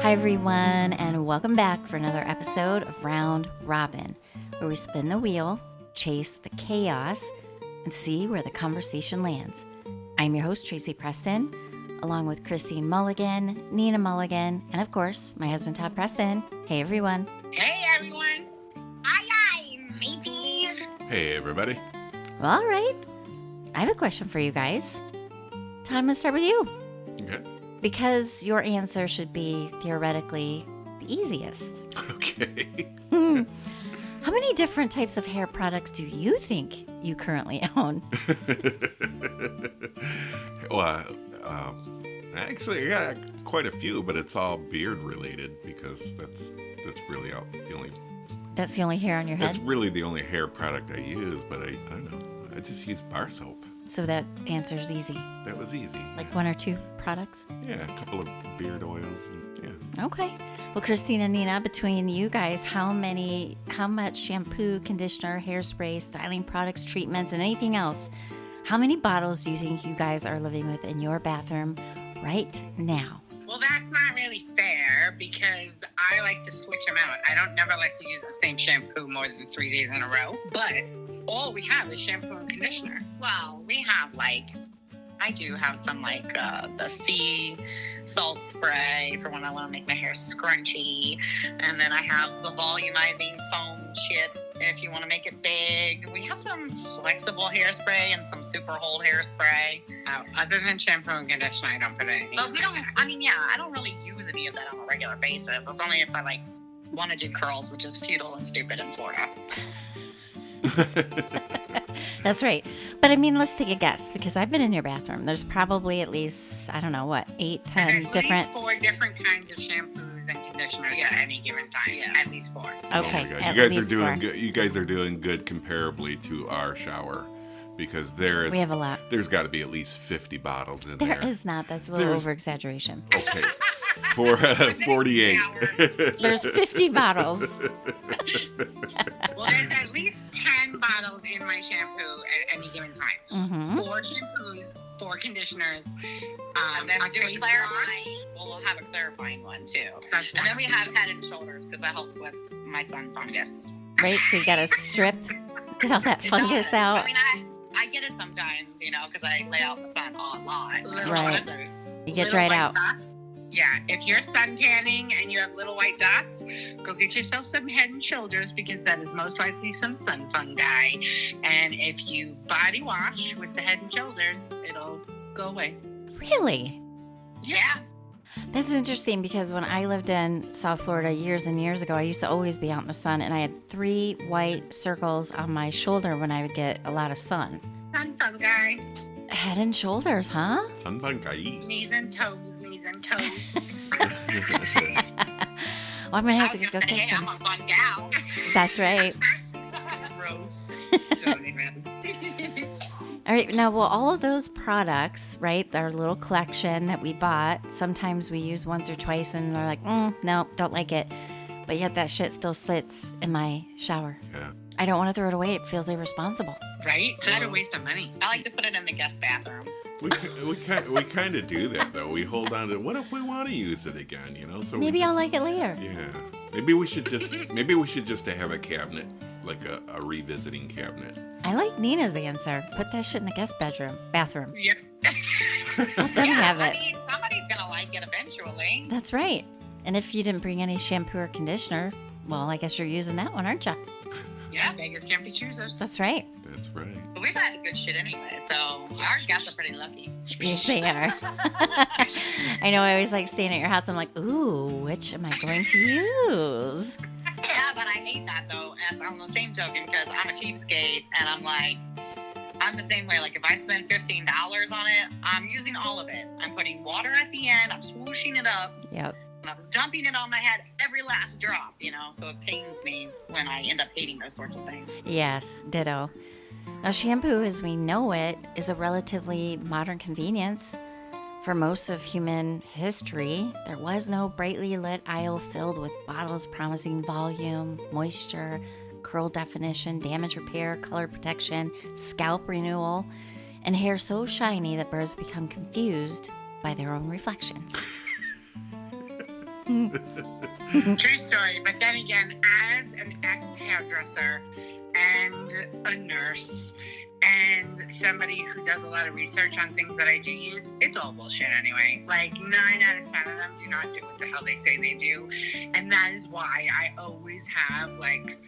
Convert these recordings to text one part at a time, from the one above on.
Hi everyone, and welcome back for another episode of Round Robin, where we spin the wheel, chase the chaos, and see where the conversation lands. I'm your host, Tracy Preston, along with Christine Mulligan, Nina Mulligan, and of course, my husband, Todd Preston. Hey everyone. Hey everyone. Aye, mateys. Hey everybody. Well, all right. I have a question for you guys. Todd, I'm going to start with you. Okay. Because your answer should be theoretically the easiest. Okay. How many different types of hair products do you think you currently own? Well, actually, I got quite a few, but it's all beard related because that's really the only. That's the only hair on your head? That's really the only hair product I use, but I don't know. I just use bar soap. So that answer's easy. That was easy. Like one or two products? Yeah, a couple of beard oils. Yeah. Okay. Well, Christine and Nina, between you guys, how much shampoo, conditioner, hairspray, styling products, treatments, and anything else, how many bottles do you think you guys are living with in your bathroom right now? Well, that's not really fair because I like to switch them out. I never like to use the same shampoo more than 3 days in a row. But all we have is shampoo and conditioner. Well, we have I do have some the sea salt spray for when I want to make my hair scrunchy. And then I have the volumizing foam shit if you want to make it big. We have some flexible hairspray and some super hold hairspray. Other than shampoo and conditioner, I don't put anything. But I don't really use any of that on a regular basis. That's only if I want to do curls, which is futile and stupid in Florida. That's right. But let's take a guess because I've been in your bathroom. There's probably at least, 8, 10 different. At least 4 different kinds of shampoos and conditioners at any given time. Yeah. At least 4. Okay. Oh my God. You guys are doing good. You guys are doing good comparably to our shower because we have a lot. There's got to be at least 50 bottles in there. There is not. That's a little over-exaggeration. Okay. For 48. There's 50 bottles. Well, there's at least 10 bottles in my shampoo at any given time. Mm-hmm. 4 shampoos, 4 conditioners. And then do a clarifying. Well, we'll have a clarifying one too. And then we have Head and Shoulders because that helps with my sun fungus. Right, so you got to get all that fungus out. I get it sometimes, because I lay out in the sun a lot. Right. You get dried out. Yeah, if you're sun tanning and you have little white dots, go get yourself some Head and Shoulders because that is most likely some sun fungi. And if you body wash with the Head and Shoulders, it'll go away. Really? Yeah. That's interesting because when I lived in South Florida years and years ago, I used to always be out in the sun, and I had 3 white circles on my shoulder when I would get a lot of sun. Sun fungi. Head and Shoulders, huh? Sun fungi. Knees and toes. Well, I'm going to have to go get some. I'm a fun gal. That's right. Gross. All right. Now, all of those products, right, our little collection that we bought, sometimes we use once or twice and they're like, no, don't like it. But yet that shit still sits in my shower. Yeah. I don't want to throw it away. It feels irresponsible. Right? Such a waste of money. I like to put it in the guest bathroom. We kind of do that though. We hold on to what if we want to use it again, So maybe I'll like it later. Yeah. Maybe we should just have a cabinet, like a revisiting cabinet. I like Nina's answer. Put that shit in the guest bathroom. Yep. Let them have it. Somebody's gonna like it eventually. That's right. And if you didn't bring any shampoo or conditioner, well, I guess you're using that one, aren't you? Yeah, beggars can't be choosers. That's right. That's right. But we've had good shit anyway, so our guests are pretty lucky. Yes, they are. I know. I always like staying at your house. I'm like, ooh, which am I going to use? Yeah, but I hate that though. And on the same token, because I'm a cheapskate, and I'm the same way. Like if I spend $15 on it, I'm using all of it. I'm putting water at the end. I'm swooshing it up. Yep. I'm dumping it on my head, every last drop, so it pains me when I end up hating those sorts of things. Yes, ditto. Now, shampoo as we know it is a relatively modern convenience. For most of human history, there was no brightly lit aisle filled with bottles promising volume, moisture, curl definition, damage repair, color protection, scalp renewal, and hair so shiny that birds become confused by their own reflections. True story. But then again, as an ex-hairdresser and a nurse and somebody who does a lot of research on things that I do use, it's all bullshit anyway. Like 9 out of 10 of them do not do what the hell they say they do. And that is why I always have like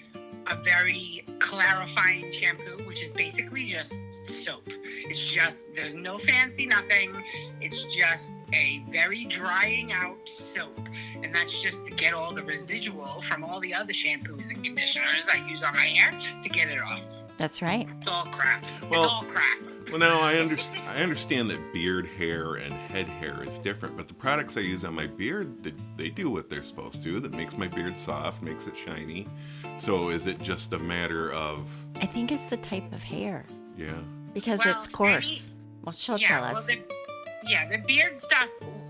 a very clarifying shampoo, which is basically just soap. It's just, there's no fancy nothing. It's just a very drying out soap. And that's just to get all the residual from all the other shampoos and conditioners I use on my hair to get it off. That's right. It's all crap. Well, it's all crap. Well, now I understand that beard hair and head hair is different, but the products I use on my beard, they do what they're supposed to. That makes my beard soft, makes it shiny. So is it just a matter of... I think it's the type of hair. Yeah. Because it's coarse. Well, she'll tell us. The beard stuff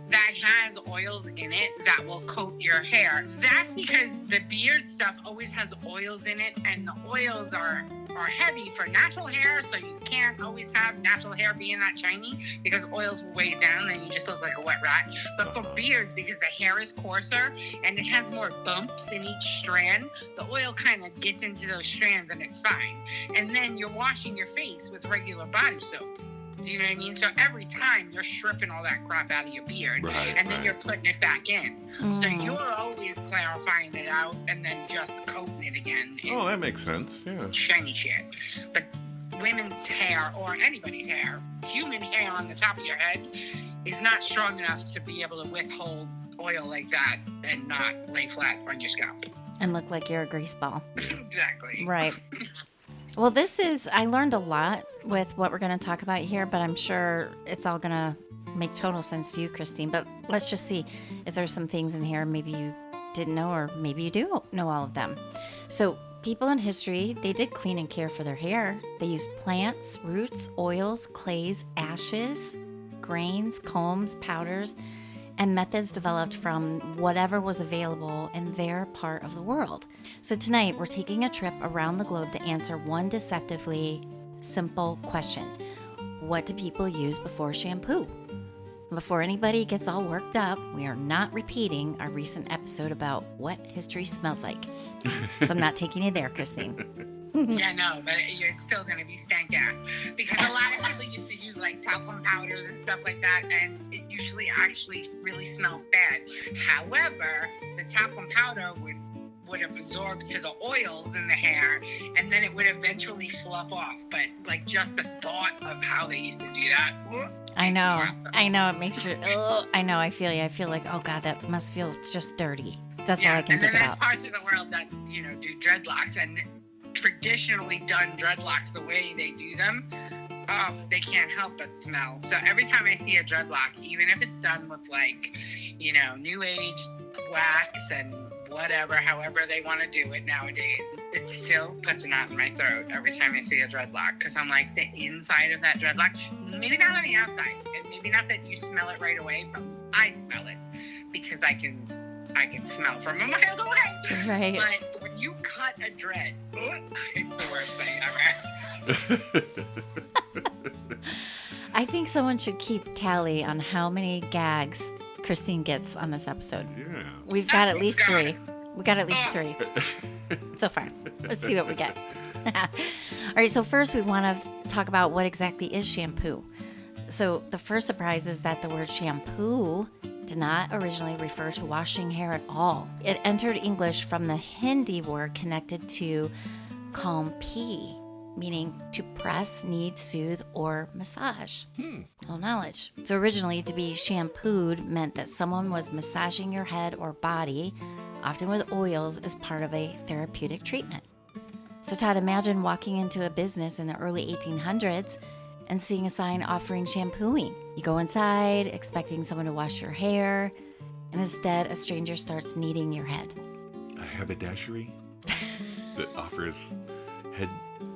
that has oils in it that will coat your hair. That's because the beard stuff always has oils in it, and the oils are heavy for natural hair, so you can't always have natural hair being that shiny because oils will weigh it down and you just look like a wet rat. But for beards, because the hair is coarser and it has more bumps in each strand, the oil kind of gets into those strands and it's fine. And then you're washing your face with regular body soap. Do you know what I mean? So every time you're stripping all that crap out of your beard, and then you're putting it back in. So you're always clarifying it out and then just coating it again. Oh, that makes sense. Yeah. Shiny shit. But women's hair or anybody's hair, human hair on the top of your head, is not strong enough to be able to withhold oil like that and not lay flat on your scalp. And look like you're a grease ball. Exactly. Right. Well, I learned a lot with what we're going to talk about here, but I'm sure it's all going to make total sense to you, Christine. But let's just see if there's some things in here maybe you didn't know, or maybe you do know all of them. So people in history, they did clean and care for their hair. They used plants, roots, oils, clays, ashes, grains, combs, powders, and methods developed from whatever was available in their part of the world. So tonight, we're taking a trip around the globe to answer one deceptively simple question. What do people use before shampoo? Before anybody gets all worked up, we are not repeating our recent episode about what history smells like. So I'm not taking you there, Christine. Yeah, no, but it's still going to be stank ass. Because a lot of people used to use like talcum powders and stuff like that, and it usually actually really smelled bad. However, the talcum powder would absorb to the oils in the hair, and then it would eventually fluff off. But like just the thought of how they used to do that. I know, it makes you, I know, I feel you. I feel like, oh God, that must feel just dirty. That's all I can think about. And then there's parts of the world that, do dreadlocks, and traditionally done dreadlocks the way they do them, they can't help but smell. So every time I see a dreadlock, even if it's done with like, new age wax and whatever, however they want to do it nowadays, it still puts a knot in my throat every time I see a dreadlock, because I'm like, the inside of that dreadlock, maybe not on the outside, and maybe not that you smell it right away, but I smell it because I can smell from a mile away. Right. But when you cut a dread, it's the worst thing ever. I think someone should keep tally on how many gags Christine gets on this episode. Yeah. We've got at least 3. We got at least 3 so far. Let's see what we get. All right, so first we want to talk about what exactly is shampoo. So the first surprise is that the word shampoo did not originally refer to washing hair at all. It entered English from the Hindi word connected to kampi, meaning to press, knead, soothe, or massage. Little knowledge. So originally, to be shampooed meant that someone was massaging your head or body, often with oils, as part of a therapeutic treatment. So Todd, imagine walking into a business in the early 1800s and seeing a sign offering shampooing. You go inside, expecting someone to wash your hair, and instead a stranger starts kneading your head. A haberdashery that offers head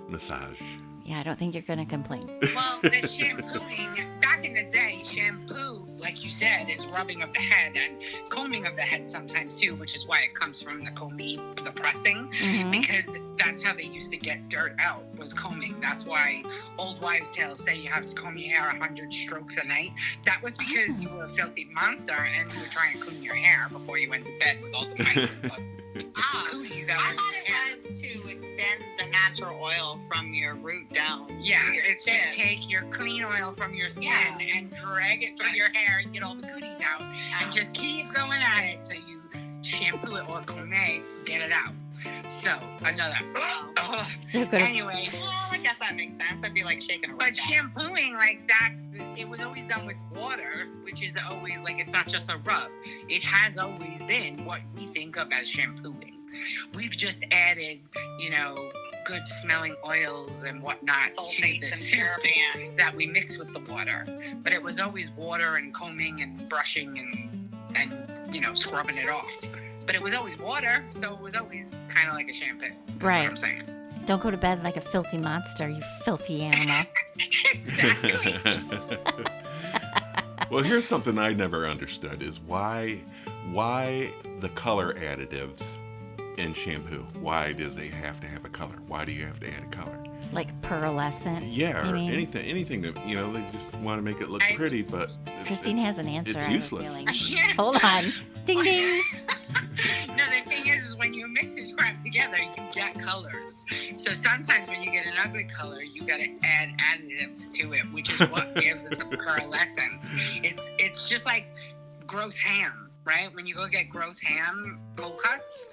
massage. Yeah, I don't think you're going to complain. Well, the shampooing, back in the day, shampoo like you said, is rubbing of the head and combing of the head sometimes too, which is why it comes from the combing, the pressing, because that's how they used to get dirt out, was combing. That's why old wives' tales say you have to comb your hair 100 strokes a night. That was because you were a filthy monster and you were trying to clean your hair before you went to bed with all the mites and bugs. Cooties that I were thought in your hair. it was to extend the natural oil from your root down. Yeah, it's to take your clean oil from your skin and drag it through your hair and get all the cooties out, and just keep going at it. So you shampoo it or comb it, get it out. So another. So good. Anyway, Well, I guess that makes sense. That'd be like shaking a but root down. shampooing, like it was always done with water, which is always like, it's not just a rub. It has always been what we think of as shampooing. We've just added, good smelling oils and whatnot to Sulfates the and soup parabens. that we mix with the water. But it was always water and combing and brushing and scrubbing it off. But it was always water, so it was always kind of like a shampoo. That's Right. what I'm saying. Don't go to bed like a filthy monster, you filthy animal. Exactly. Well, here's something I never understood is why the color additives in shampoo. Why does they have to have a color? Why do you have to add a color? Like pearlescent. Yeah, you or mean? anything that, they just want to make it look pretty, but Christine has an answer. It's I have a useless. feeling. Yeah. Hold on. Ding ding. No, the thing is when you mix and crap together, you get colors. So sometimes when you get an ugly color, you gotta add additives to it, which is what gives it the pearlescence. It's just like gross ham, right? When you go get gross ham cold cuts,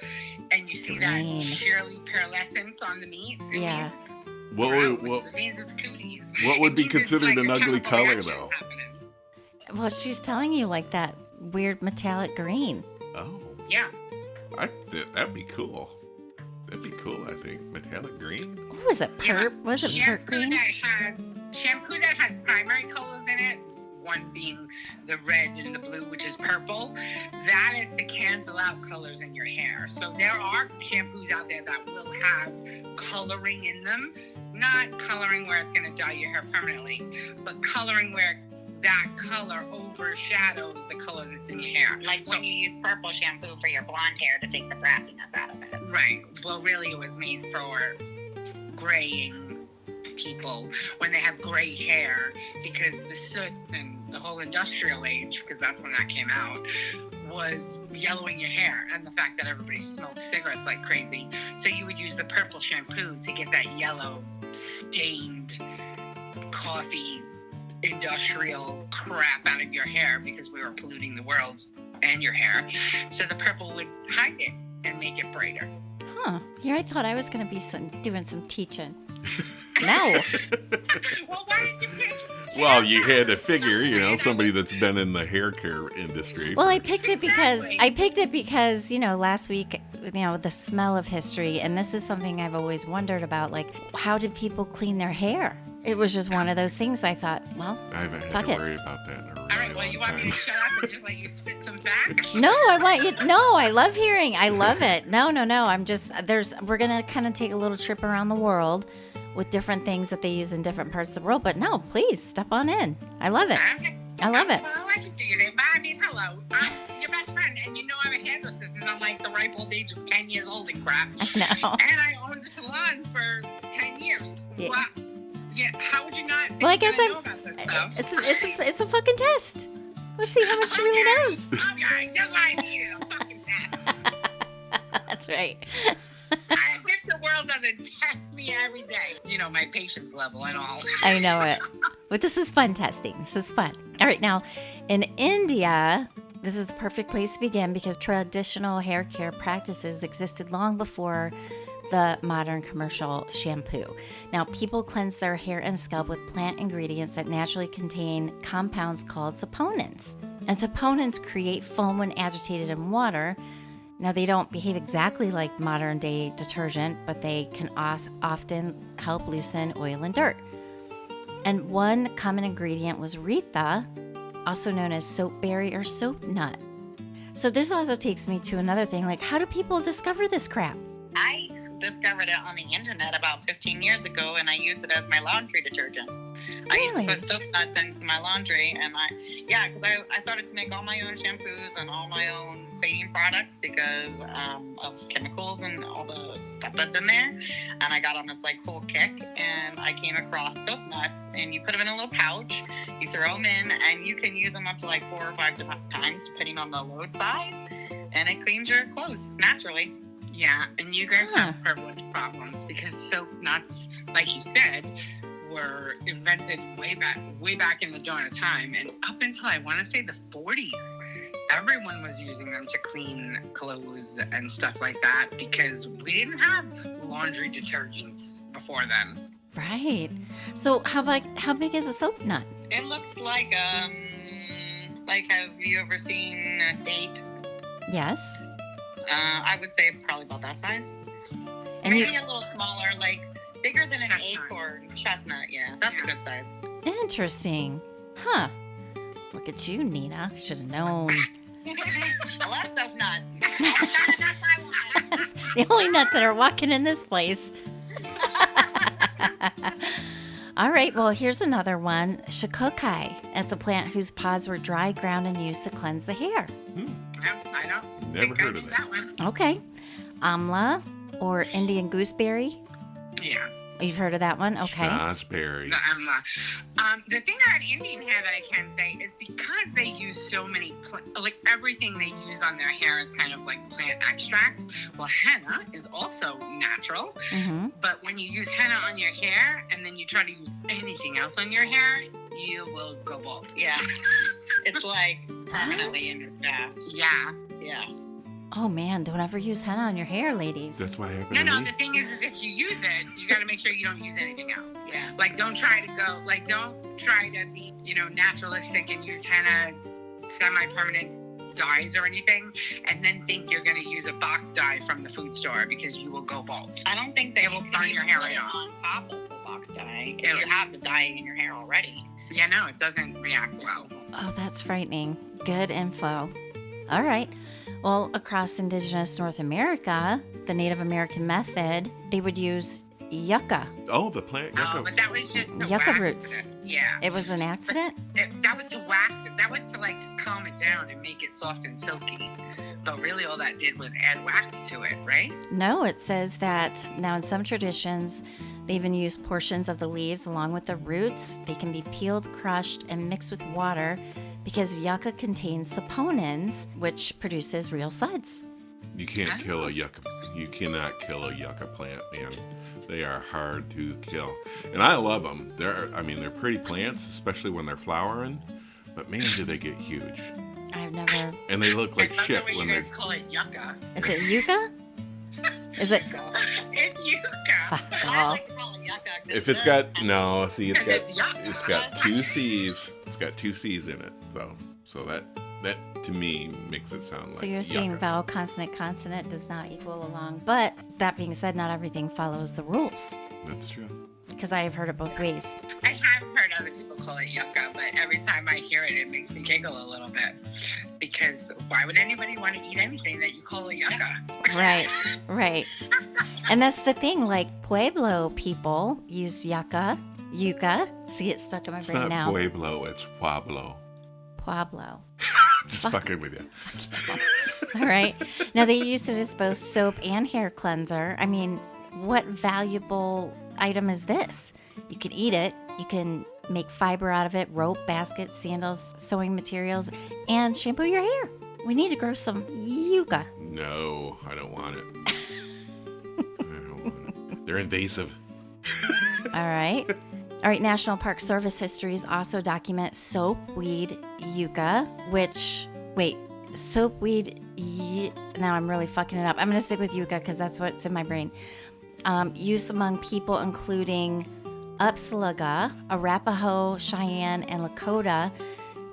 and you see Green. that sheerly pearlescence on the meat, it Yeah. means it's What gross. would, It means it's cooties. what would It be means it's considered like an a ugly chemical color, reaction though? is happening. Well, she's telling you like that weird metallic green. oh, Yeah. that'd be cool. That'd be cool, I think. Metallic green? What was it? Was it perp green? Shampoo that has primary colors in it, one being the red and the blue, which is purple, that is to cancel out colors in your hair. So there are shampoos out there that will have coloring in them. Not coloring where it's going to dye your hair permanently, but coloring where that color overshadows the color that's in your hair. Like when you use purple shampoo for your blonde hair to take the brassiness out of it. Right. Well, really, it was made for graying people when they have gray hair, because the soot and the whole industrial age, because that's when that came out, was yellowing your hair, and the fact that everybody smoked cigarettes like crazy. So you would use the purple shampoo to get that yellow, stained, coffee, industrial crap out of your hair, because we were polluting the world and your hair. So the purple would hide it and make it brighter. Huh. Here I thought I was going to be doing some teaching. No. Well, why did you pick? Well, you had to figure, somebody that's been in the hair care industry. Well, for- I picked it because last week, the smell of history, and this is something I've always wondered about, like, how did people clean their hair? It was just one of those things I thought, well, I haven't had fuck to it. worry about that in a really All right, well, you long want me to time. shut up and just let you spit some facts? no, I love hearing. I love it. No. We're going to kind of take a little trip around the world with different things that they use in different parts of the world. But no, please step on in. I love it. Okay. I love it. Well, I'll let you do your thing. But I mean, hello. I'm your best friend, and I'm a hairdresser, and I'm like the ripe old age of 10 years old and crap. I know. And I owned a salon for 10 years. Yeah. Well, yeah, how would you not Well, I guess know about this stuff? it's a fucking test. Let's see how much she really knows. Okay, just what I needed, a fucking test. That's right. As if the world doesn't test me every day. My patience level and all. I know it. But this is fun testing. This is fun. All right, now in India, this is the perfect place to begin because traditional hair care practices existed long before the modern commercial shampoo. Now, people cleanse their hair and scalp with plant ingredients that naturally contain compounds called saponins. And saponins create foam when agitated in water. Now, they don't behave exactly like modern day detergent, but they can often help loosen oil and dirt. And one common ingredient was retha, also known as soapberry or soap nut. So this also takes me to another thing, like how do people discover this crap? I discovered it on the internet about 15 years ago, and I used it as my laundry detergent. I used to Really? put soap nuts into my laundry, and because I started to make all my own shampoos and all my own cleaning products because of chemicals and all the stuff that's in there. And I got on this like cool kick, and I came across soap nuts, and you put them in a little pouch, you throw them in, and you can use them up to like 4 or 5 times depending on the load size, and it cleans your clothes naturally. Yeah, and you guys have privilege problems because soap nuts, like you said, were invented way back in the dawn of time, and up until I want to say the 40s, everyone was using them to clean clothes and stuff like that because we didn't have laundry detergents before then. Right. So how big is a soap nut? It looks like have you ever seen a date? Yes. I would say probably about that size. And Maybe a little smaller, like bigger than an Chestnut. acorn. Chestnut, yeah. That's a good size. Interesting. Huh. Look at you, Nina. Should have known. I love soap nuts. The only nuts that are walking in this place. All right, well, here's another one. Shikakai. It's a plant whose pods were dry, ground, and used to cleanse the hair. No, I don't. Never think I heard of knew that. one. Okay. Amla or Indian gooseberry. Yeah. You've heard of that one? Okay. Raspberry. The thing about Indian hair that I can say is because they use so many, like everything they use on their hair is kind of like plant extracts. Well, henna is also natural, Mm-hmm. but when you use henna on your hair and then you try to use anything else on your hair, you will go bald. Yeah. It's like permanently in your shaft. Yeah. Yeah. Oh, man. Don't ever use henna on your hair, ladies. That's why I have No, the thing is if you use it, you got to make sure you don't use anything else. Yeah. Like, don't try to be, naturalistic and use henna semi-permanent dyes or anything, and then think you're going to use a box dye from the food store because you will go bald. I don't think they will can burn your even hair put right it off. on top of the box dye. If Yeah. you have the dye in your hair already. Yeah, no, it doesn't react well. Oh, that's frightening. Good info. All right. Well, across Indigenous North America, the Native American method, they would use yucca. Oh, the plant Oh, yucca. but that was just to Yucca wax roots. it. Yeah. It was an accident? That was to wax it. That was to like calm it down and make it soft and silky. But really all that did was add wax to it, right? No, it says that now in some traditions, they even use portions of the leaves along with the roots. They can be peeled, crushed, and mixed with water because yucca contains saponins, which produces real suds. You can't kill a yucca. You cannot kill a yucca plant, man. They are hard to kill, and I love them. They're pretty plants, especially when they're flowering. But man, do they get huge, I've never. and they look like I love shit the way when you they're. guys call it yucca. Is it yucca? Is it? It's yucca. Fuck I off. like to call it yucca. 'cause If it's it got does no, see, it's Because got it's yucca. it's got 2 C's. It's got 2 C's in it. So that to me makes it sound like. So you're saying yucca. vowel, consonant, consonant does not equal along. But that being said, not everything follows the rules. That's true. Because I have heard it both ways. I have heard other people call it yucca, but every time I hear it, it makes me giggle a little bit. Because why would anybody want to eat anything that you call a yucca? Right, right. And that's the thing, like Pueblo people use yucca. See, it's stuck in my It's brain not now. Pueblo. It's Pueblo. Pueblo. Just fucking with you. All right. Now they use it as both soap and hair cleanser. I mean, what valuable item is this? You can eat it. You can make fiber out of it, rope, baskets, sandals, sewing materials, and shampoo your hair. We need to grow some yucca. No, I don't want it. I don't want it. They're invasive. All right. All right, National Park Service histories also document soapweed yucca, now I'm really fucking it up. I'm going to stick with yucca because that's what's in my brain. Use among people including Upsalaga, Arapaho, Cheyenne, and Lakota.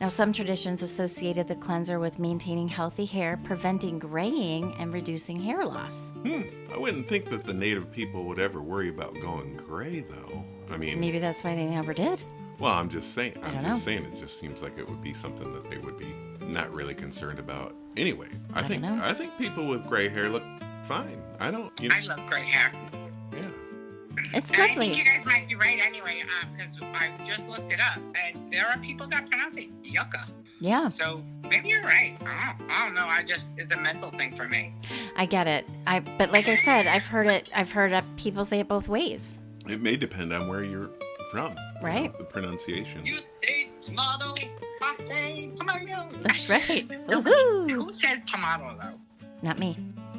Now, some traditions associated the cleanser with maintaining healthy hair, preventing graying, and reducing hair loss. I wouldn't think that the native people would ever worry about going gray, though. I mean, Maybe that's why they never did. well, I'm just saying. I don't know. It just seems like it would be something that they would be not really concerned about. Anyway, I don't think know. I think people with gray hair look fine. I don't. You know, I love gray hair. yeah. It's And I think lovely. you guys might be right anyway, because I just looked it up, and there are people that pronounce it yucca. Yeah, So maybe you're right. I don't know. It's a mental thing for me. I get it. But like I said, I've heard people say it both ways. It may depend on where you're from. Right. The pronunciation. You say tomato, I say tomato. That's right. Nobody, Woohoo! who says tomato though? Not me.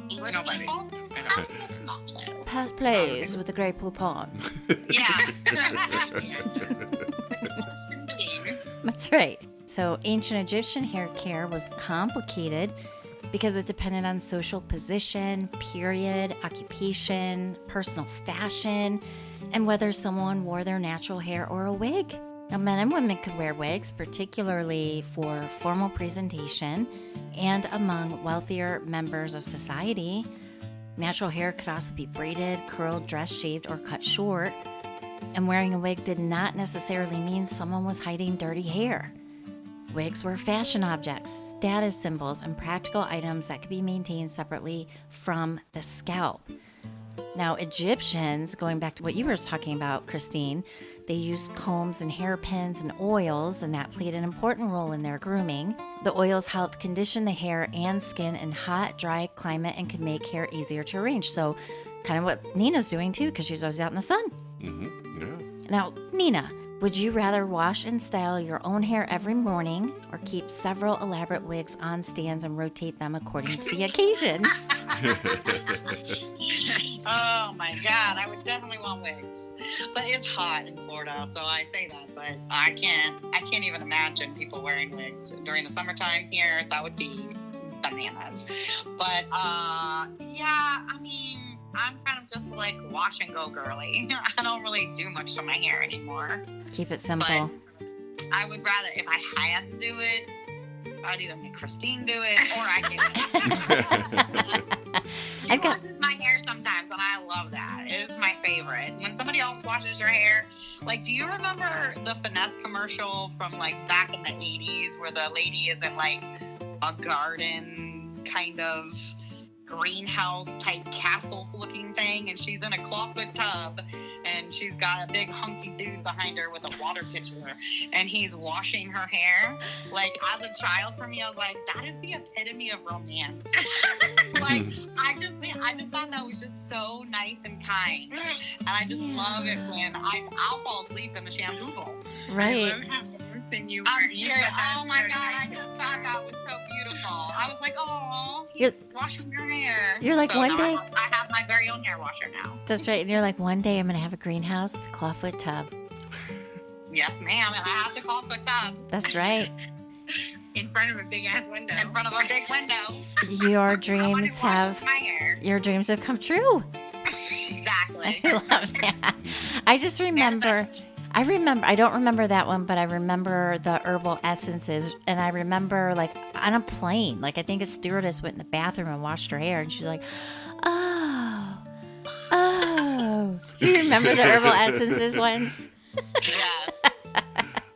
English Nobody. people, that's a tomato. Pass plays with the Grey Poupon. Yeah. That's right. So ancient Egyptian hair care was complicated because it depended on social position, period, occupation, personal fashion, and whether someone wore their natural hair or a wig. Now, men and women could wear wigs, particularly for formal presentation and among wealthier members of society. Natural hair could also be braided, curled, dressed, shaved, or cut short. And wearing a wig did not necessarily mean someone was hiding dirty hair. Wigs were fashion objects, status symbols, and practical items that could be maintained separately from the scalp. Now, Egyptians, going back to what you were talking about, Christine, they used combs and hairpins and oils, and that played an important role in their grooming. The oils helped condition the hair and skin in hot, dry climate and could make hair easier to arrange. So, kind of what Nina's doing too, because she's always out in the sun. Mm-hmm. Yeah. Now, Nina, would you rather wash and style your own hair every morning or keep several elaborate wigs on stands and rotate them according to the occasion? Oh my God, I would definitely want wigs. But it's hot in Florida, so I say that. But I can't even imagine people wearing wigs during the summertime here. That would be bananas. But yeah, I mean, I'm kind of just like wash and go girly. I don't really do much to my hair anymore. Keep it simple. But I would rather, if I had to do it, I'd either make Christine do it or I do it. She washes my hair sometimes, and I love that. It is my favorite. When somebody else washes your hair, like, do you remember the Finesse commercial from like back in the 80s where the lady is in like a garden kind of greenhouse type castle looking thing, and she's in a clawfoot tub, and she's got a big hunky dude behind her with a water pitcher, and he's washing her hair? Like, as a child, for me, I was like, that is the epitome of romance. Like, I just thought that was just so nice and kind, and I just love it when I'll fall asleep in the shampoo bowl. Right. I'm serious. Oh my God, I just thought that was so beautiful. I was like, oh, he's washing your hair. You're like, so one day. I have my very own hair washer now. That's right. And you're like, one day I'm going to have a greenhouse with a clawfoot tub. Yes, ma'am. And I have the clawfoot tub. That's right. In front of a big ass window. In front of a big window. Your dreams have come true. Exactly. I love that. I just remember. I don't remember that one, but I remember the herbal essences, and I remember like on a plane, like I think a stewardess went in the bathroom and washed her hair, and she's like, oh. Do you remember the herbal essences ones? Yes.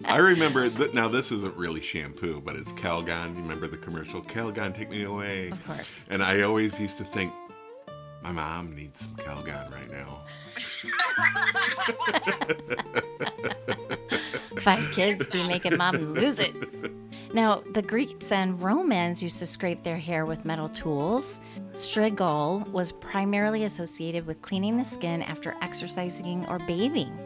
I remember, now this isn't really shampoo, but it's Calgon. You remember the commercial? Calgon, take me away. Of course. And I always used to think, my mom needs some Calgon right now. 5 kids be making mom lose it. Now, the Greeks and Romans used to scrape their hair with metal tools. Strigol was primarily associated with cleaning the skin after exercising or bathing.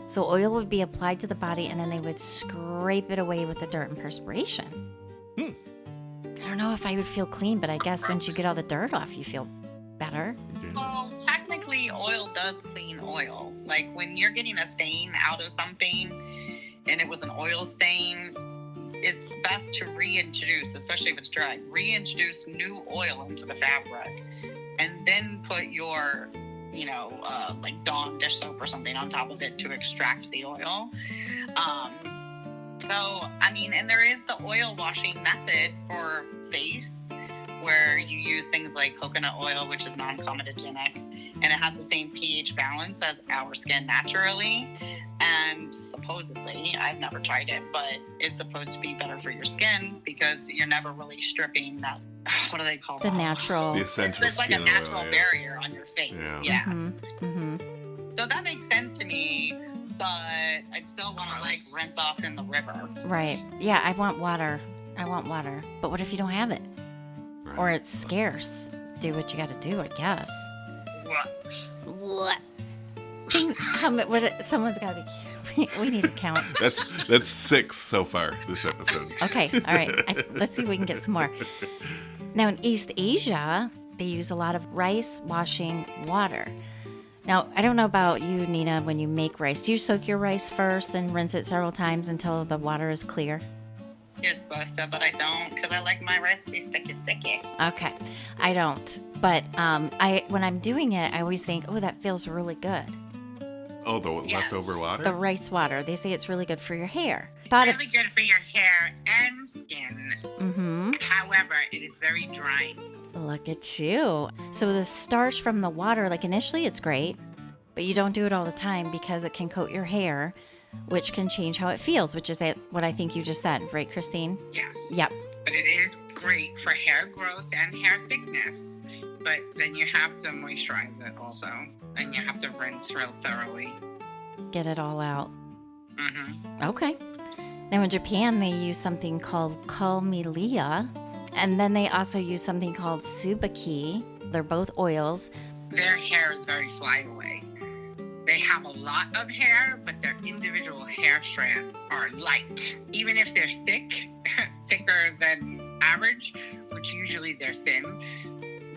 So oil would be applied to the body, and then they would scrape it away with the dirt and perspiration. I don't know if I would feel clean, but I guess once you get all the dirt off, you feel better. Well, technically, oil does clean oil. Like when you're getting a stain out of something and it was an oil stain, it's best to reintroduce, especially if it's dry, reintroduce new oil into the fabric and then put your, like Dawn dish soap or something on top of it to extract the oil. And there is the oil washing method for face, where you use things like coconut oil, which is non-comedogenic, and it has the same pH balance as our skin naturally. And supposedly, I've never tried it, but it's supposed to be better for your skin because you're never really stripping that. What do they call The that? natural. The essential It's like a skin natural oil, yeah. barrier on your face. Yeah. Mm-hmm. So So that makes sense to me, but I'd still want to like rinse off in the river. Right. Yeah, I want water. But what if you don't have it? Right. Or it's scarce? Do what you got to do, I guess. What? Someone's got to be. We need to count. That's 6 so far this episode. Okay. All right. Let's see if we can get some more. Now, in East Asia, they use a lot of rice washing water. Now, I don't know about you, Nina, when you make rice. Do you soak your rice first and rinse it several times until the water is clear? You're supposed to, but I don't because I like my rice to be sticky. Okay. I don't. But when I'm doing it, I always think, oh, that feels really good. Oh, the Yes. leftover water? The rice water. They say it's really good for your hair. Really good for your hair and skin. Mm-hmm. However, it is very drying. Look at you. So the starch from the water, like initially it's great, but you don't do it all the time because it can coat your hair, which can change how it feels, which is what I think you just said, right, Christine? Yes. Yep. But it is great for hair growth and hair thickness. But then you have to moisturize it also. And you have to rinse real thoroughly. Get it all out. Mm-hmm. Okay. Now in Japan, they use something called camellia, and then they also use something called tsubaki. They're both oils. Their hair is very flyaway. They have a lot of hair, but their individual hair strands are light. Even if they're thick, thicker than average, which usually they're thin,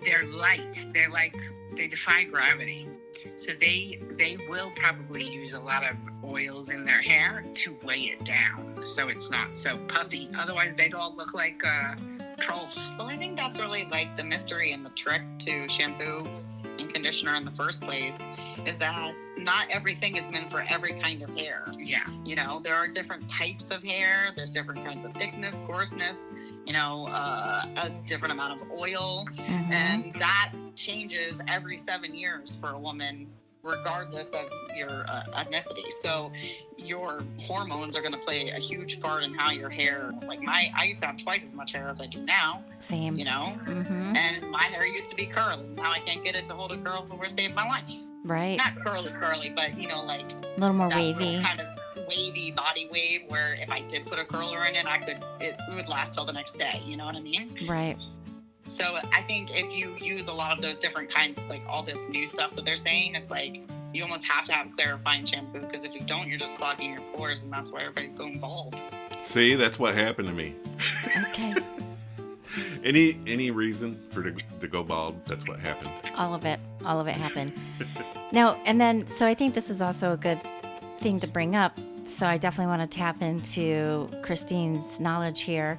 they're light. They defy gravity. So they will probably use a lot of oils in their hair to weigh it down so it's not so puffy. Otherwise, they'd all look like trolls. Well, I think that's really like the mystery and the trick to shampoo and conditioner in the first place is that not everything is meant for every kind of hair. Yeah. You know, there are different types of hair. There's different kinds of thickness, coarseness, a different amount of oil. Mhm. And that changes every 7 years for a woman, regardless of your ethnicity. So your hormones are going to play a huge part in how your hair, like I used to have twice as much hair as I do now, Same. you know, Mm-hmm. and my hair used to be curly. Now I can't get it to hold a curl for the save my life. Right. Not curly, but, like A little more that wavy. little kind of wavy body wave where if I did put a curler in it, it would last till the next day. You know what I mean? Right. So I think if you use a lot of those different kinds of like all this new stuff that they're saying, it's like you almost have to have clarifying shampoo because if you don't, you're just clogging your pores, and that's why everybody's going bald. See, that's what happened to me. Okay. Any reason to go bald? That's what happened. All of it happened. Now, and then, so I think this is also a good thing to bring up. So I definitely want to tap into Christine's knowledge here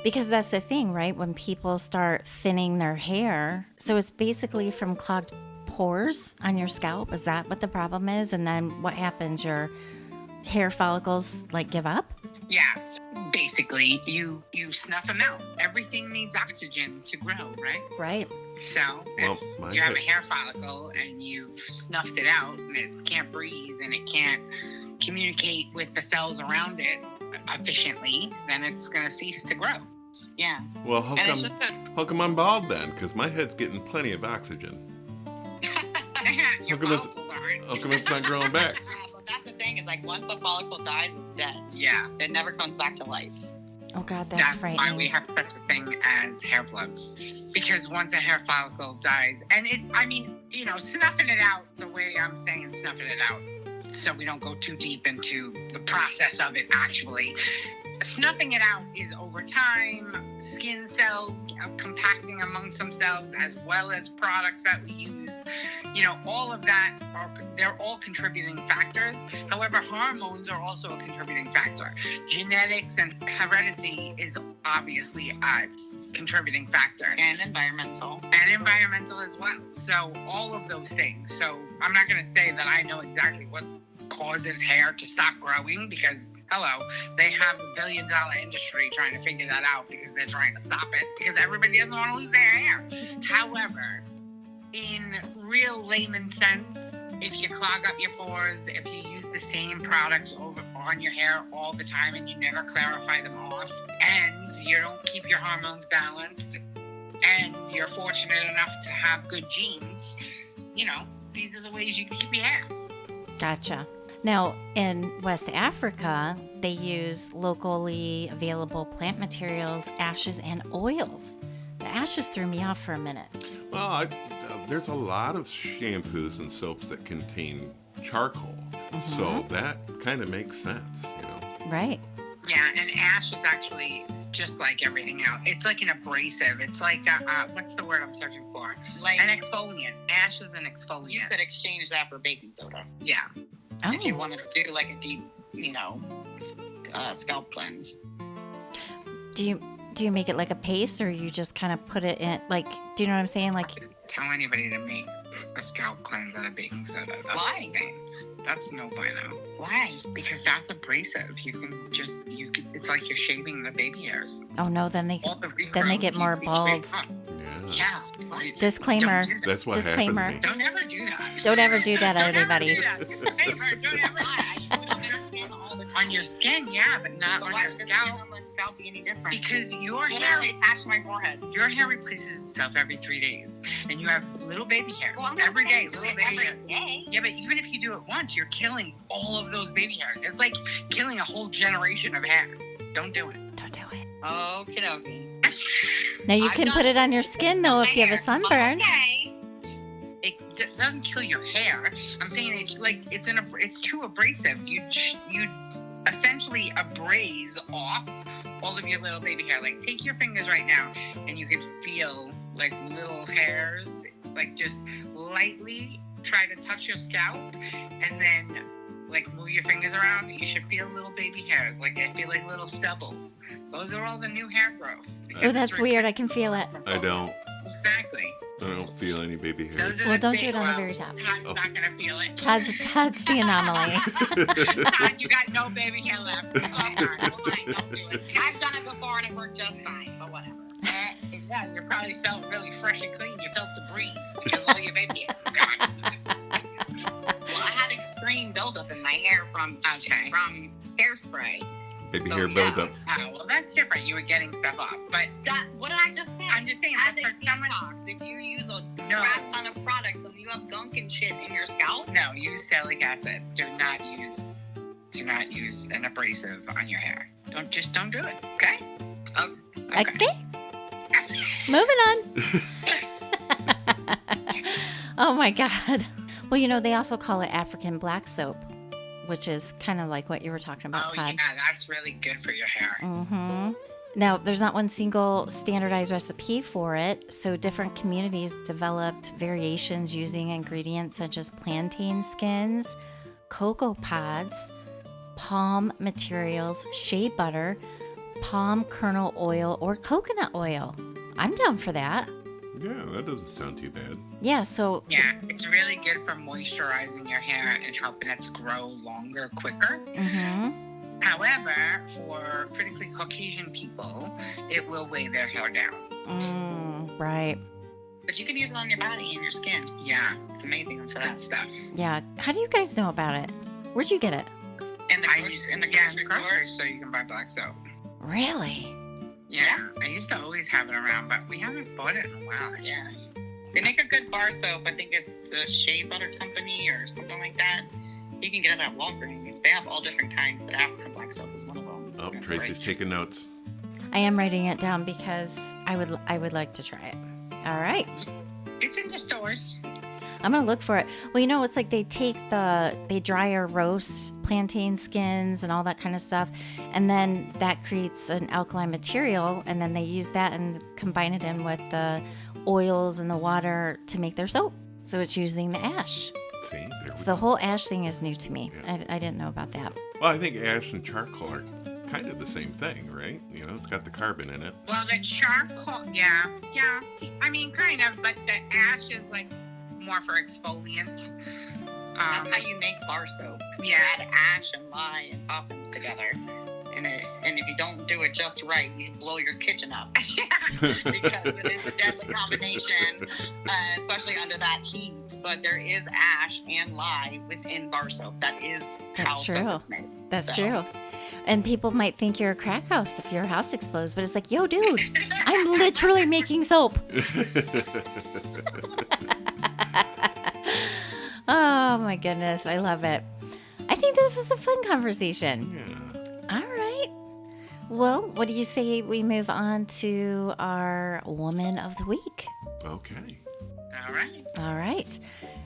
because that's the thing, right? When people start thinning their hair, so it's basically from clogged pores on your scalp. Is that what the problem is? And then what happens? Your hair follicles like give up? Yes. Basically, you snuff them out. Everything needs oxygen to grow, right? Right. So Well, if you have a hair follicle and you've snuffed it out and it can't breathe and it can't communicate with the cells around it efficiently, then it's going to cease to grow. Yeah. Well, how And it's come, just how come I'm bald then? Because my head's getting plenty of oxygen. Your How come it's- follicles aren't. How come it's not growing back? but that's the thing is like once the follicle dies, it's dead. Yeah. It never comes back to life. Oh God, that's That's why we frightening. have such a thing as hair plugs. Because once a hair follicle dies, and snuffing it out the way I'm saying snuffing it out, so we don't go too deep into the process of it actually. Snuffing it out is over time, skin cells compacting amongst themselves, as well as products that we use. All of that, they're all contributing factors. However, hormones are also a contributing factor. Genetics and heredity is obviously a contributing factor. And environmental. And environmental as well. So all of those things. So I'm not going to say that I know exactly what causes hair to stop growing because, hello, they have $1 billion industry trying to figure that out because they're trying to stop it because everybody doesn't want to lose their hair. However, in real layman sense, if you clog up your pores, if you use the same products over on your hair all the time and you never clarify them off, and you don't keep your hormones balanced, and you're fortunate enough to have good genes, these are the ways you can keep your hair. Gotcha. Now, in West Africa, they use locally available plant materials, ashes, and oils. The ashes threw me off for a minute. Well, there's a lot of shampoos and soaps that contain charcoal. So that kind of makes sense, you know. Right. Yeah, and ash is actually just like everything else. It's like an abrasive. It's like what's the word I'm searching for? Like An exfoliant. Ash is an you exfoliant. could exchange that for baking soda Yeah. Oh. if you wanted to do like a deep, scalp cleanse. Do you make it like a paste, or you just kind of put it in, like, do you know what I'm saying? Like, Tell anybody to make a scalp cleanse out of baking soda. That's Why? insane. That's no bueno. Why? Because that's abrasive. It's like you're shaving the baby hairs. oh no, then they All the get regrowth more you bald. scrape up. Yeah. Yeah. Disclaimer. Don't do that. That's what Disclaimer. happened to me. Don't ever do that. Don't ever do that, Don't ever everybody. do that. Disclaimer. Don't ever. I use it on my skin all the time. On your skin, yeah, but not So on why your does the skin scalp. on my scalp be any different? Because your Literally hair, attached to my forehead. your hair replaces itself every 3 days, and you have little baby hairs Well, I'm not every saying day. do Little it baby every hairs. day. Yeah, but even if you do it once, you're killing all of those baby hairs. It's like killing a whole generation of hair. Don't do it. Don't do it. Okie dokie. Now you I've can done put it it on your skin though if you have a sunburn. Okay. It doesn't kill your hair. I'm saying it's too abrasive. You essentially abrase off all of your little baby hair. Like, take your fingers right now, and you can feel like little hairs, like just lightly try to touch your scalp, and then like move your fingers around. You should feel little baby hairs. Like, I feel like little stubbles. Those are all the new hair growth. Oh, that's weird. I can feel it. I don't. Exactly. I don't feel any baby hairs. Those are Well, the don't big, do it on the very top. Todd's not gonna feel it. Todd's the anomaly. Todd, you got no baby hair left. Oh, fine, don't do it. I've done it before and it worked just fine, but whatever. Yeah, you probably felt really fresh and clean. You felt the breeze because all your baby hairs are gone. Well, I had extreme buildup in my hair from hairspray. Baby So, hair yeah. buildup. Oh, well, that's different. You were getting stuff off. But What did I just say? I'm just saying, As but a for someone... detox, if you use a No. crap ton of products and you have gunk and shit in your scalp, No, use salicylic acid. Do not use an abrasive on your hair. Don't do it, okay? Okay. Moving on. Oh my God. Well, they also call it African black soap, which is kind of like what you were talking about, Oh, Todd. yeah, that's really good for your hair. Mm-hmm. Now, there's not one single standardized recipe for it, so different communities developed variations using ingredients such as plantain skins, cocoa pods, palm materials, shea butter, palm kernel oil, or coconut oil. I'm down for that. Yeah, that doesn't sound too bad. Yeah, so Yeah, it's really good for moisturizing your hair and helping it to grow longer, quicker. However, for critically Caucasian people, it will weigh their hair down. Right. but you can use it on your body and your skin. Yeah, It's amazing. so that stuff. Yeah. How do you guys know about it? Where'd you get it? In the grocery store. grocery store, you can buy black soap. Really? Yeah, I used to always have it around, but we haven't bought it in a while. Yeah. They make a good bar soap. I think it's the Shea Butter Company or something like that. You can get it at Walgreens. They have all different kinds, but African black soap is one of them. Oh, That's Tracy's right. taking notes. I am writing it down because I would like to try it. All right. It's in the stores. I'm gonna look for it. Well, it's like they dry or roast plantain skins and all that kind of stuff, and then that creates an alkaline material, and then they use that and combine it in with the oils and the water to make their soap. So it's using the ash. See, there we So go. the whole ash thing is new to me. Yeah. I didn't know about that. Well, I think ash and charcoal are kind of the same thing, right? It's got the carbon in it. Well, the charcoal, yeah. I mean, kind of, but the ash is like more for exfoliant. That's how you make bar soap. You add ash and lye and softens together. And if you don't do it just right, you blow your kitchen up. Because it is a deadly combination, especially under that heat. But there is ash and lye within bar soap. That is how That's true. soap is made. That's So- true. And people might think you're a crack house if your house explodes, but it's like, yo, dude, I'm literally making soap. Oh my goodness, I love it. I think that was a fun conversation. Yeah. All right. Well, what do you say we move on to our Woman of the Week? Okay. All right. All right.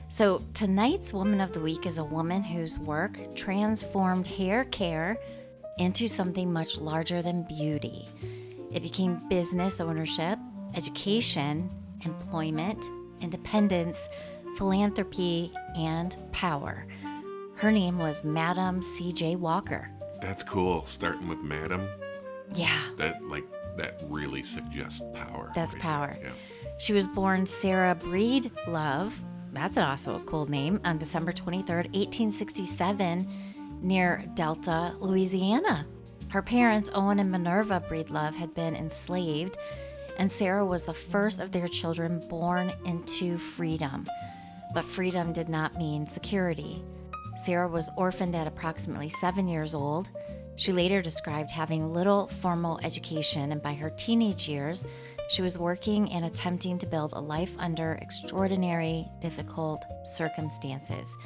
So tonight's Woman of the Week is a woman whose work transformed hair care into something much larger than beauty. It became business ownership, education, employment, independence, philanthropy, and power. Her name was Madam C.J. Walker. That's cool. Starting with Madam. Yeah, That really suggests power. that's right power. there. Yeah. She was born Sarah Breedlove, that's also a cool name, on December 23rd, 1867, near Delta, Louisiana. Her parents, Owen and Minerva Breedlove, had been enslaved, and Sarah was the first of their children born into freedom. But freedom did not mean security. Sarah was orphaned at approximately 7 years old. She later described having little formal education, and by her teenage years, she was working and attempting to build a life under extraordinary, difficult circumstances.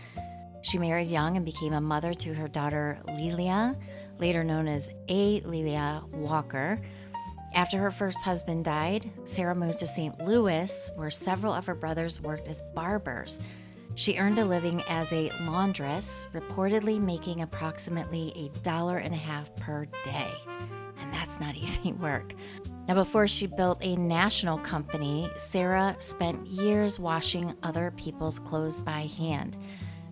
She married young and became a mother to her daughter Lelia, later known as A. Lelia Walker. After her first husband died, Sarah moved to St. Louis, where several of her brothers worked as barbers. She earned a living as a laundress, reportedly making approximately $1.50 per day. And that's not easy work. Now, before she built a national company, Sarah spent years washing other people's clothes by hand.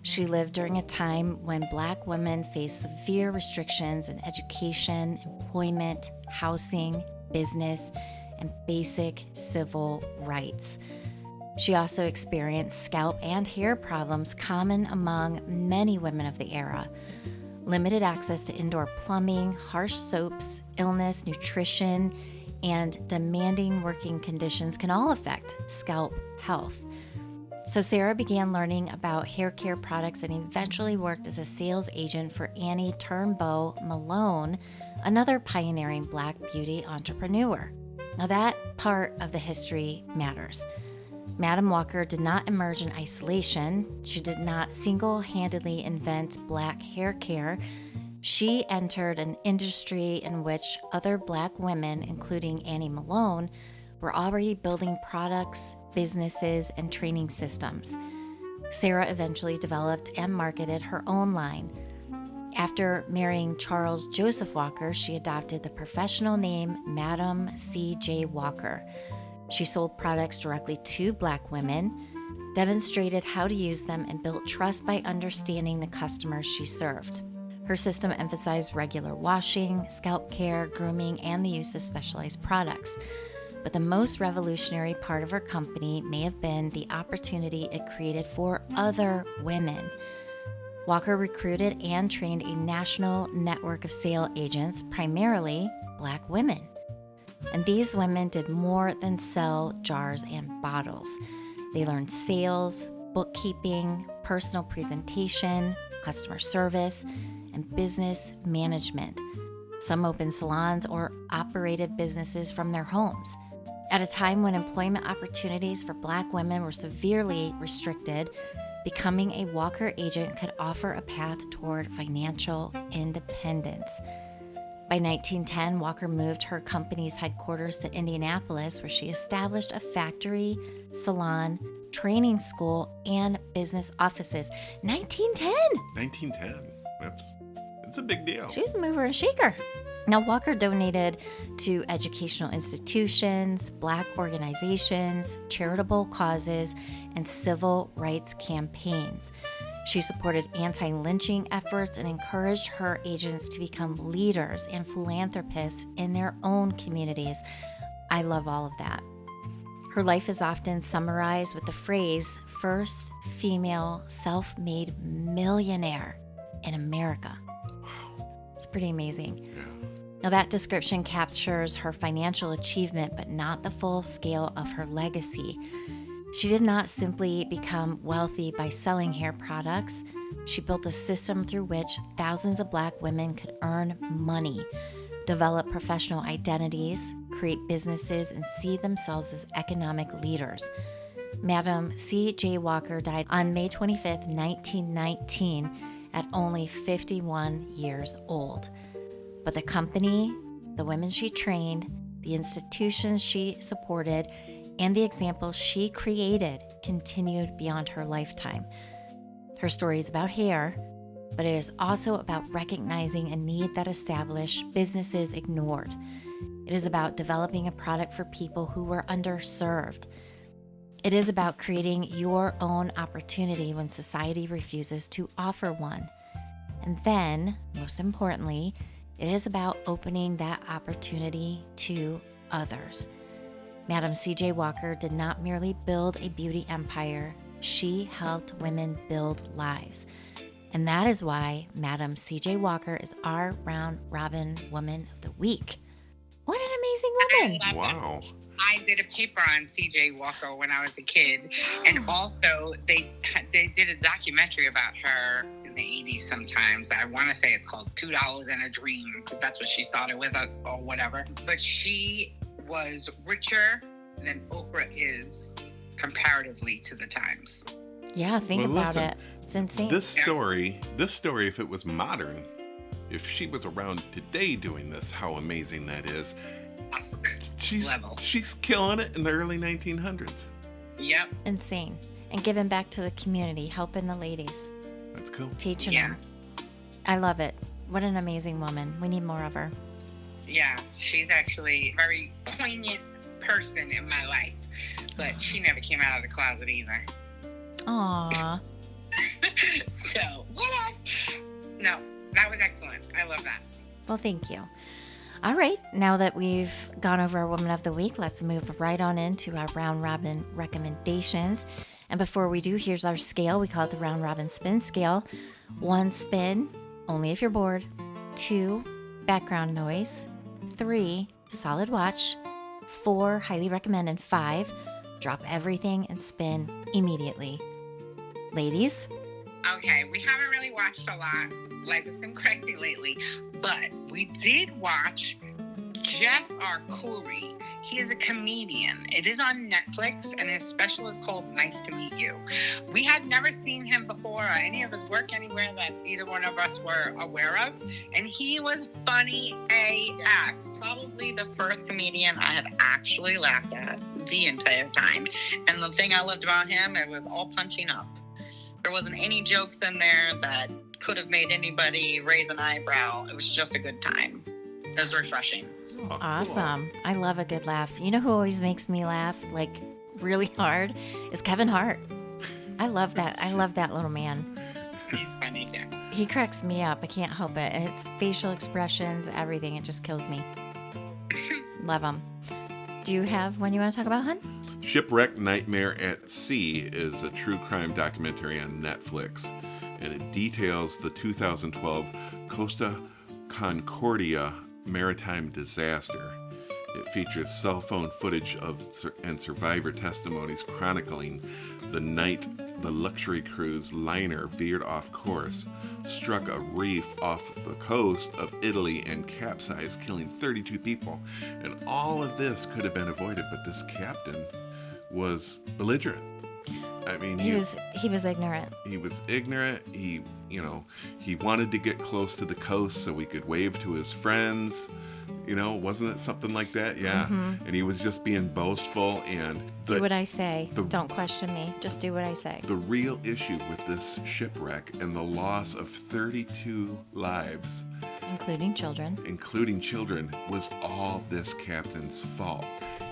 She lived during a time when Black women faced severe restrictions in education, employment, housing, business, and basic civil rights. She also experienced scalp and hair problems common among many women of the era. Limited access to indoor plumbing, harsh soaps, illness, nutrition, and demanding working conditions can all affect scalp health. So Sarah began learning about hair care products and eventually worked as a sales agent for Annie Turnbow Malone, another pioneering Black beauty entrepreneur. Now that part of the history matters. Madam Walker did not emerge in isolation. She did not single-handedly invent Black hair care. She entered an industry in which other Black women, including Annie Malone, were already building products, businesses, and training systems. Sarah eventually developed and marketed her own line. After marrying Charles Joseph Walker, she adopted the professional name Madam C.J. Walker. She sold products directly to Black women, demonstrated how to use them, and built trust by understanding the customers she served. Her system emphasized regular washing, scalp care, grooming, and the use of specialized products. But the most revolutionary part of her company may have been the opportunity it created for other women. Walker recruited and trained a national network of sales agents, primarily Black women. And these women did more than sell jars and bottles. They learned sales, bookkeeping, personal presentation, customer service, and business management. Some opened salons or operated businesses from their homes. At a time when employment opportunities for Black women were severely restricted, becoming a Walker agent could offer a path toward financial independence. By 1910, Walker moved her company's headquarters to Indianapolis, where she established a factory, salon, training school, and business offices. 1910! 1910. That's a big deal. She was a mover and shaker. Now, Walker donated to educational institutions, Black organizations, charitable causes, and civil rights campaigns. She supported anti-lynching efforts and encouraged her agents to become leaders and philanthropists in their own communities. I love all of that. Her life is often summarized with the phrase, first female self-made millionaire in America. It's pretty amazing. Yeah. Now, that description captures her financial achievement, but not the full scale of her legacy. She did not simply become wealthy by selling hair products. She built a system through which thousands of Black women could earn money, develop professional identities, create businesses, and see themselves as economic leaders. Madam C.J. Walker died on May 25th, 1919, at only 51 years old. But the company, the women she trained, the institutions she supported, and the examples she created continued beyond her lifetime. Her story is about hair, but it is also about recognizing a need that established businesses ignored. It is about developing a product for people who were underserved. It is about creating your own opportunity when society refuses to offer one. And then, most importantly, it is about opening that opportunity to others. Madam C.J. Walker did not merely build a beauty empire, she helped women build lives. And that is why Madam C.J. Walker is our Round Robin Woman of the Week. What an amazing woman! I love Wow. that. I did a paper on C.J. Walker when I was a kid, and also they did a documentary about her in the 80s sometimes. I want to say it's called $2 and a Dream, because that's what she started with, or whatever. But she was richer than Oprah is comparatively to the times. Yeah, think Well, about listen, it. It's insane. This story, if it was modern, if she was around today doing this, how amazing that is. Musk level. She's killing it in the early 1900s. Yep. Insane. And giving back to the community, helping the ladies, That's cool. teaching Yeah. them. I love it. What an amazing woman. We need more of her. Yeah, she's actually a very poignant person in my life, but she never came out of the closet either. Aww. So, what else? No, that was excellent. I love that. Well, thank you. All right, now that we've gone over our Woman of the Week, let's move right on into our Round Robin recommendations. And before we do, here's our scale. We call it the Round Robin Spin Scale. 1, spin, only if you're bored. 2, background noise. 3, solid watch. 4, highly recommend. And 5, drop everything and spin immediately. Ladies? Okay, we haven't really watched a lot. Life has been crazy lately, but we did watch Jeff Arcuri. He is a comedian. It is on Netflix, and his special is called Nice to Meet You. We had never seen him before or any of his work anywhere that either one of us were aware of, and he was funny AF. Probably the first comedian I have actually laughed at the entire time. And the thing I loved about him, it was all punching up. There wasn't any jokes in there that could have made anybody raise an eyebrow. It was just a good time. It was refreshing. Oh, cool. Awesome. I love a good laugh. You know who always makes me laugh, like, really hard? Is Kevin Hart. I love that. I love that little man. He's funny too. He cracks me up. I can't help it. And it's facial expressions, everything. It just kills me. Love him. Do you have one you want to talk about, hun? Shipwreck Nightmare at Sea is a true crime documentary on Netflix, and it details the 2012 Costa Concordia maritime disaster. It features cell phone footage and survivor testimonies chronicling the night the luxury cruise liner veered off course, struck a reef off the coast of Italy, and capsized, killing 32 people. And all of this could have been avoided, but this captain was belligerent. I mean, He was ignorant. he was ignorant. He wanted to get close to the coast so he could wave to his friends. Wasn't it something like that? Yeah. Mm-hmm. And he was just being boastful. And Do what I say. Don't question me. Just do what I say. the real issue with this shipwreck and the loss of 32 lives, Including children. including children, was all this captain's fault.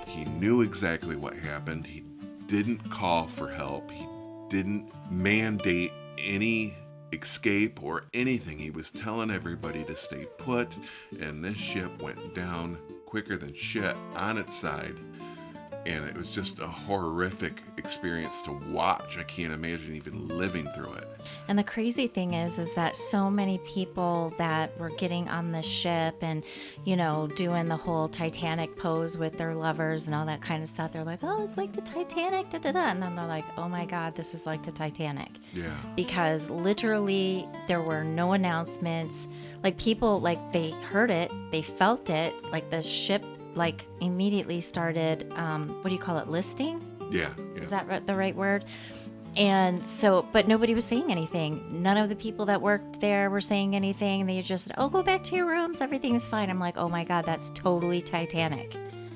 He knew exactly what happened. He didn't call for help. He didn't mandate any escape or anything. He was telling everybody to stay put, and this ship went down quicker than shit on its side. And it was just a horrific experience to watch. I can't imagine even living through it. And the crazy thing is that so many people that were getting on the ship and, doing the whole Titanic pose with their lovers and all that kind of stuff, they're like, oh, it's like the Titanic, da-da-da. And then they're like, oh my God, this is like the Titanic. Yeah. Because literally there were no announcements. Like people, like they heard it, they felt it, like the ship, like immediately started, listing? Yeah. Is that the right word? And so, but nobody was saying anything. None of the people that worked there were saying anything. They just said, oh, go back to your rooms. Everything's fine. I'm like, oh my God, that's totally Titanic.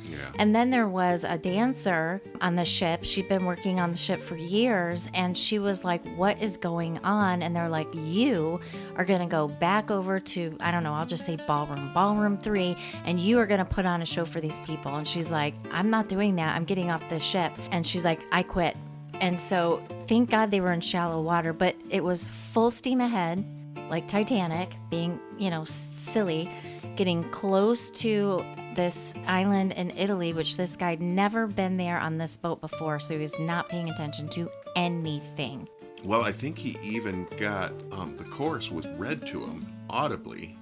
Yeah. And then there was a dancer on the ship. She'd been working on the ship for years, and she was like, what is going on? And they're like, you are going to go back over to, I don't know, I'll just say ballroom 3, and you are going to put on a show for these people. And she's like, I'm not doing that. I'm getting off the ship. And she's like, I quit. And so thank God they were in shallow water, but it was full steam ahead, like Titanic, being, silly, getting close to this island in Italy, which this guy had never been there on this boat before, so he was not paying attention to anything. Well, I think he even got the course was read to him audibly,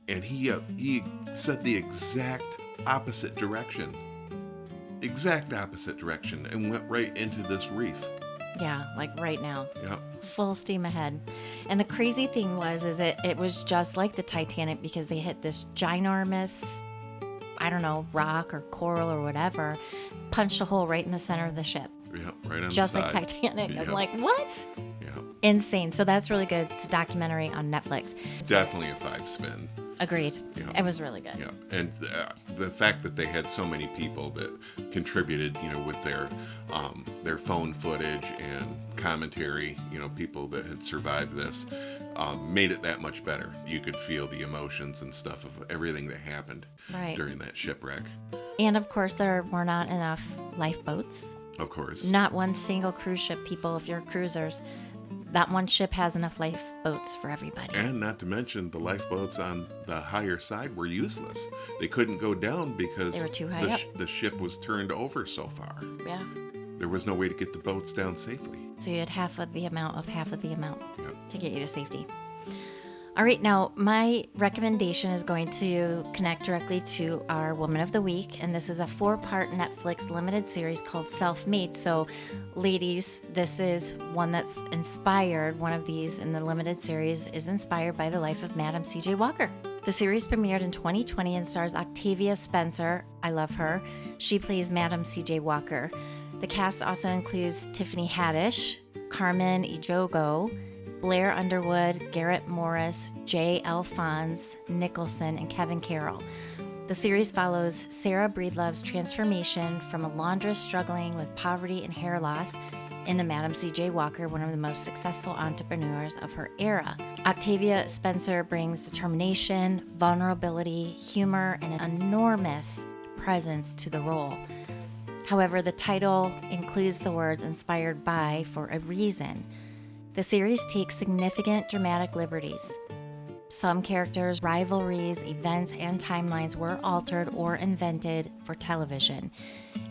and he said the exact opposite direction, and went right into this reef. Yeah, like right now. Yeah. Full steam ahead. And the crazy thing was, it was just like the Titanic because they hit this ginormous, I don't know, rock or coral or whatever, punched a hole right in the center of the ship. Yeah, right on just the like side. Titanic. Yeah. I'm like, what? Yeah. Insane. So that's really good. It's a documentary on Netflix. Definitely a 5-spin. Agreed. Yeah. It was really good. Yeah, and the fact that they had so many people that contributed, with their phone footage and commentary, people that had survived this, made it that much better. You could feel the emotions and stuff of everything that happened during that shipwreck. And of course, there were not enough lifeboats. Of course. Not one single cruise ship, people, if you're cruisers. That one ship has enough lifeboats for everybody. And not to mention, the lifeboats on the higher side were useless. They couldn't go down because they were too high up. The ship was turned over so far. Yeah. There was no way to get the boats down safely. So you had half of the amount Yep. to get you to safety. All right, now my recommendation is going to connect directly to our Woman of the Week, and this is a 4-part Netflix limited series called Self-Made. So, ladies, this is one that's inspired. One of these in the limited series is inspired by the life of Madam C.J. Walker. The series premiered in 2020 and stars Octavia Spencer. I love her. She plays Madam C.J. Walker. The cast also includes Tiffany Haddish, Carmen Ejogo, Blair Underwood, Garrett Morris, Jay Alphonse Nicholson, and Kevin Carroll. The series follows Sarah Breedlove's transformation from a laundress struggling with poverty and hair loss into Madam C.J. Walker, one of the most successful entrepreneurs of her era. Octavia Spencer brings determination, vulnerability, humor, and an enormous presence to the role. However, the title includes the words inspired by for a reason. The series takes significant dramatic liberties. Some characters, rivalries, events, and timelines were altered or invented for television.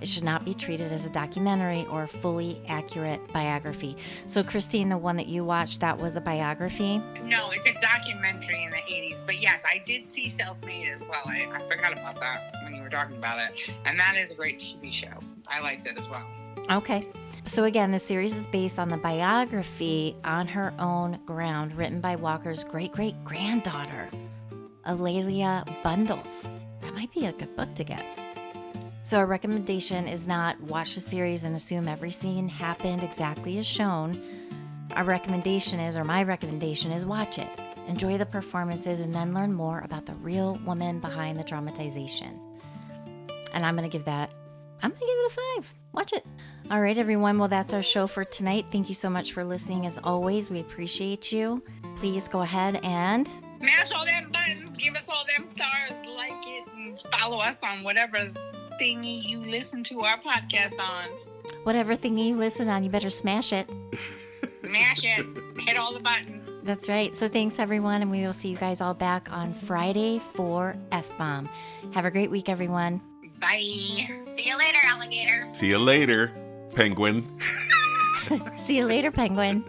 It should not be treated as a documentary or fully accurate biography. So, Christine, the one that you watched, that was a biography? No, it's a documentary in the 80s. But yes, I did see Self-Made as well. I forgot about that when you were talking about it. And that is a great TV show. I liked it as well. Okay. So again, the series is based on the biography On Her Own Ground, written by Walker's great-great-granddaughter, Alelia Bundles. That might be a good book to get. So our recommendation is not watch the series and assume every scene happened exactly as shown. Our recommendation is, or my recommendation is, watch it. Enjoy the performances and then learn more about the real woman behind the dramatization. And I'm going to give it a 5. Watch it. All right, everyone. Well, that's our show for tonight. Thank you so much for listening. As always, we appreciate you. Please go ahead and smash all them buttons. Give us all them stars. Like it and follow us on whatever thingy you listen to our podcast on. whatever thingy you listen on, you better smash it. Smash it. Hit all the buttons. That's right. So thanks, everyone, and we will see you guys all back on Friday for F-Bomb. Have a great week, everyone. Bye. See you later, alligator. See you later, penguin. See you later, penguin.